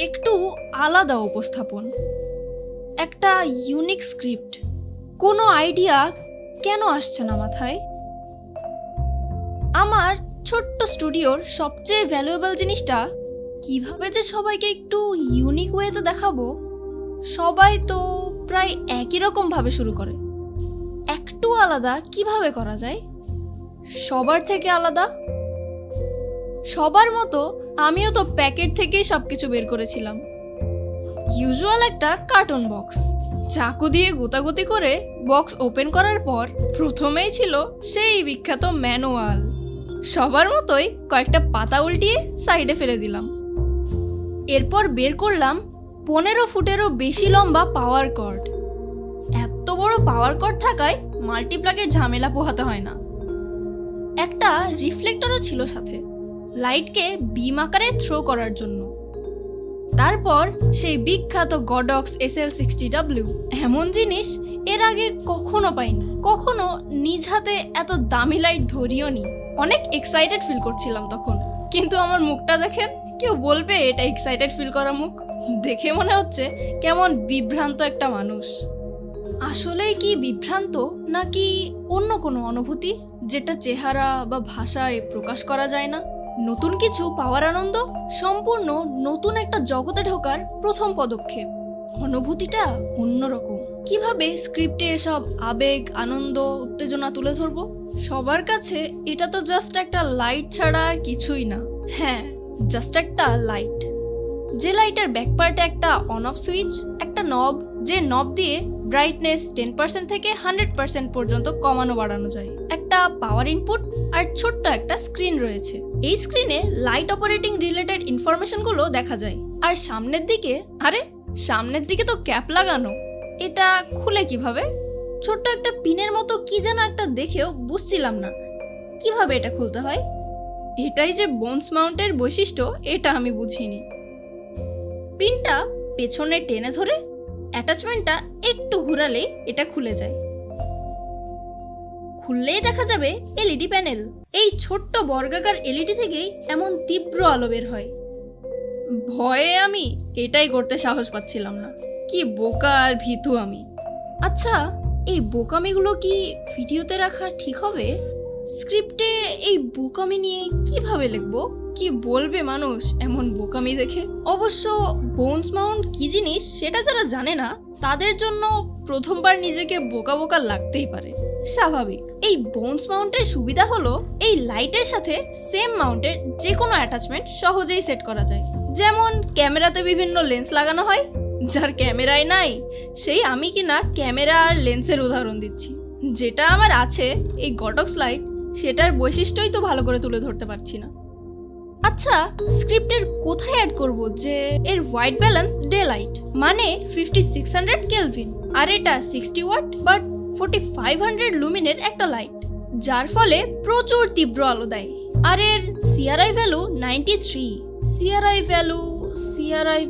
একটু আলাদা উপস্থাপন, একটা ইউনিক স্ক্রিপ্ট। কোনো আইডিয়া কেন আসছে না মাথায়? আমার ছোট্ট স্টুডিওর সবচেয়ে ভ্যালুয়েবল জিনিসটা কিভাবে যে সবাইকে একটু ইউনিক ওয়েতে দেখাবো। সবাই তো প্রায় একই রকম ভাবে শুরু করে, একটু আলাদা কিভাবে করা যায়? সবার থেকে আলাদা। সবার মতো আমিও তো প্যাকেট থেকেই সবকিছু বের করেছিলাম। ইউজুয়াল একটা কার্টুন বক্স, চাকু দিয়ে গোতাগুতি করে বক্স ওপেন করার পর প্রথমেই ছিল সেই বিখ্যাত ম্যানুয়াল। সবার মতোই কয়েকটা পাতা উল্টিয়ে সাইডে ফেলে দিলাম। এরপর বের করলাম 15 ফুটেরও বেশি লম্বা পাওয়ার কর্ড। এত বড় পাওয়ার কর্ড থাকায় মাল্টিপ্লাগের ঝামেলা পোহাতে হয় না। একটা রিফ্লেক্টরও ছিল সাথে, লাইটকে বিম আকারে থ্রো করার জন্য। তারপর সেই বিখ্যাত Godox SL 60W, এমন জিনিস এর আগে কখনো পাইনি, কখনো নিজ হাতে এত দামি লাইট ধরিও নি। অনেক এক্সাইটেড ফিল করছিলাম তখন, কিন্তু আমার মুখটা দেখেন, কেউ বলবে এটা এক্সাইটেড ফিল করা মুখ? দেখে মনে হচ্ছে কেমন বিভ্রান্ত একটা মানুষ। আসলেই কি বিভ্রান্ত, নাকি অন্য কোনো অনুভূতি যেটা চেহারা বা ভাষায় প্রকাশ করা যায় না? নতুন কিছু পাওয়ার আনন্দ, সম্পূর্ণ নতুন একটা জগতে ঢোকার প্রথম পদক্ষেপ। অনুভূতিটা অন্যরকম। কিভাবে স্ক্রিপ্টে এসব আবেগ, আনন্দ, উত্তেজনা তুলে ধরবো? সবার কাছে এটা তো জাস্ট একটা লাইট ছাড়া আর কিছুই না। হ্যাঁ, জাস্ট একটা লাইট। যে লাইটের ব্যাক পার্টে একটা অন অফ সুইচ, একটা নব, যে নব দিয়ে ব্রাইটনেস 10% থেকে 100% পর্যন্ত কমানো বাড়ানো যায়। একটা পাওয়ার ইনপুট আর ছোট্ট একটা স্ক্রিন রয়েছে। এই স্ক্রিনে লাইট অপারেটিং রিলেটেড ইনফরমেশনগুলো দেখা যায়। আর সামনের দিকে তো ক্যাপ লাগানো। এটা খুলে কিভাবে? ছোট্ট একটা পিনের মতো কি যেন একটা দেখেও বুঝছিলাম না কিভাবে এটা খুলতে হয়। এটাই যে বোনস মাউন্টের বৈশিষ্ট্য, এটা আমি বুঝিনি। পিনটা পেছনে টেনে ধরে অ্যাটাচমেন্টটা একটু ঘোরালেই এটা খুলে যায়। খুললেই দেখা যাবে এলইডি প্যানেল। এই ছোট্ট বর্গাকার এলইডি থেকেই এমন তীব্র আলো বের হয়। ভয়ে আমি এটাই করতে সাহস পাচ্ছিলাম না। কি বোকা আর ভীতু আমি। আচ্ছা, এই বোকামিগুলো কি ভিডিওতে রাখা ঠিক হবে? স্ক্রিপ্টে এই বোকামি নিয়ে কিভাবে লিখবো? কি বলবে মানুষ এমন বোকামি দেখে? অবশ্য বোনস মাউন্ট কি জিনিস সেটা যারা জানে না, তাদের জন্য প্রথমবার নিজেকে বোকা বোকা লাগতেই পারে, স্বাভাবিক। এই বোনস মাউন্টের সুবিধা হলো এই লাইটের সাথে সেম মাউন্টের যে কোনো অ্যাটাচমেন্ট সহজেই সেট করা যায়। যেমন ক্যামেরাতে বিভিন্ন লেন্স লাগানো হয়। যার ক্যামেরাই নাই, সেই আমি কিনা ক্যামেরা আর লেন্সের উদাহরণ দিচ্ছি। যেটা আমার আছে এই গডক্স লাইট, সেটার বৈশিষ্ট্যই তো ভালো করে তুলে ধরতে পারছি না। আচ্ছা, স্ক্রিপ্টের কোথায় অ্যাড করব যে এর হোয়াইট ব্যালেন্স ডে লাইট, মানে 5600 কেলভিন, আর এটা 60 ওয়াট বাট 4500 লুমিনের একটা লাইট, যার ফলে প্রচুর তীব্র আলো দেয়। আর এর সিআরআই ভ্যালু 93। সিআরআই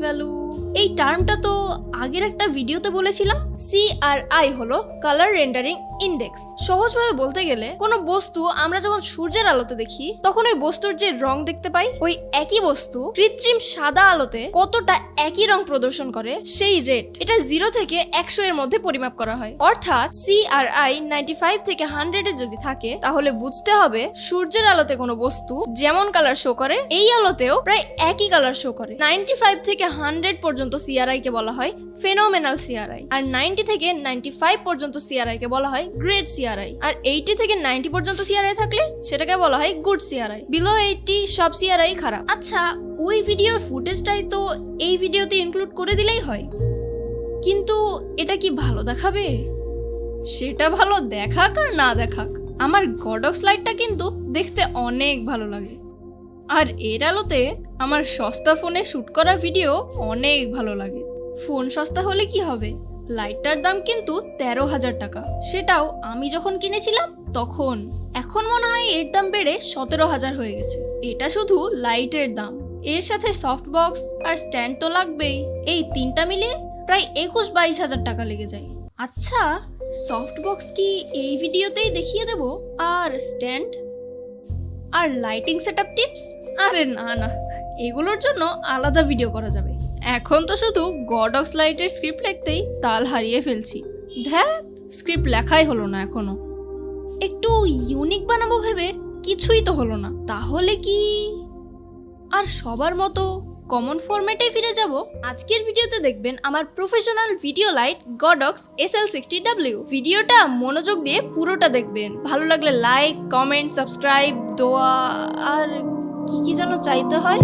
ভ্যালু এই টার্মটা তো আগের একটা ভিডিওতে বলেছিলাম। সিআরআই হলো কালার রেন্ডারিং ইন্ডেক্স। সহজভাবে বলতে গেলে কোনো বস্তু আমরা যখন সূর্যের আলোতে দেখি, তখন ওই বস্তুর যে রং দেখতে পাই, ওই একই বস্তু কৃত্রিম সাদা আলোতে কতটা একই রং প্রদর্শন করে, সেই রেট এটা 0 থেকে 100 এর মধ্যে পরিমাপ করা হয়। অর্থাৎ সিআরআই 95 থেকে 100 এ যদি থাকে, তাহলে বুঝতে হবে সূর্যের আলোতে কোনো বস্তু যেমন কালার শো করে, এই আলোতেও প্রায় একই কালার শো করে। 95 থেকে 100 পর্যন্ত সিআরআই কে বলা হয় ফেনোমেনাল সিআরআই, আর 90 থেকে 95 পর্যন্ত সিআরআই কে বলা হয় গ্রেট সিআরআই, আর 80 থেকে 90 পর্যন্ত সিআরআই থাকলে সেটাকে বলা হয় গুড সিআরআই। বিলো 80 সব সিআরআই খারাপ। আচ্ছা, ওই ভিডিওর ফুটেজটাই তো এই ভিডিওতে ইনক্লুড করে দিলেই হয়, কিন্তু এটা কি ভালো দেখাবে? সেটা ভালো দেখাক আর না দেখাক, আমার গডক্স লাইটটা কিন্তু দেখতে অনেক ভালো লাগে। আর এর আলোতে আমার সস্তা ফোনে শুট করা ভিডিও অনেক ভালো লাগে। ফোন সস্তা হলে কি হবে, লাইটটার দাম কিন্তু 13,000 টাকা। সেটাও আমি যখন কিনেছিলাম তখন। এখন মনে হয় এর দাম বেড়ে 17,000 হয়ে গেছে। এটা শুধু লাইটের দাম, এর সাথে সফট বক্স আর স্ট্যান্ড তো লাগবেই। এই তিনটা মিলিয়ে প্রায় 21-22 হাজার টাকা লেগে যায়। আচ্ছা, সফট বক্স কি এই ভিডিওতেই দেখিয়ে দেব? আর স্ট্যান্ড আর লাইটিং সেটআপ টিপস? আরে না, এগুলোর জন্য আলাদা ভিডিও করা যাবে। এখন তো শুধু গডক্স লাইটের স্ক্রিপ্ট লিখতেই তাল হারিয়ে ফেলছি। ধ্যাত, স্ক্রিপ্ট লেখাই হলো না এখনো। একটু ইউনিক বানাবো ভেবে কিছুই তো হলো না। তাহলে কি আর সবার মতো কমন ফরম্যাটেই ফিরে যাব? আজকের ভিডিওতে দেখবেন আমার professional video light Godox SL 60W। ভিডিওটা মনোযোগ দিয়ে পুরোটা দেখবেন। ভালো লাগলে লাইক, কমেন্ট, সাবস্ক্রাইব, দোয়া আর কি কি যেন চাইতে হয়।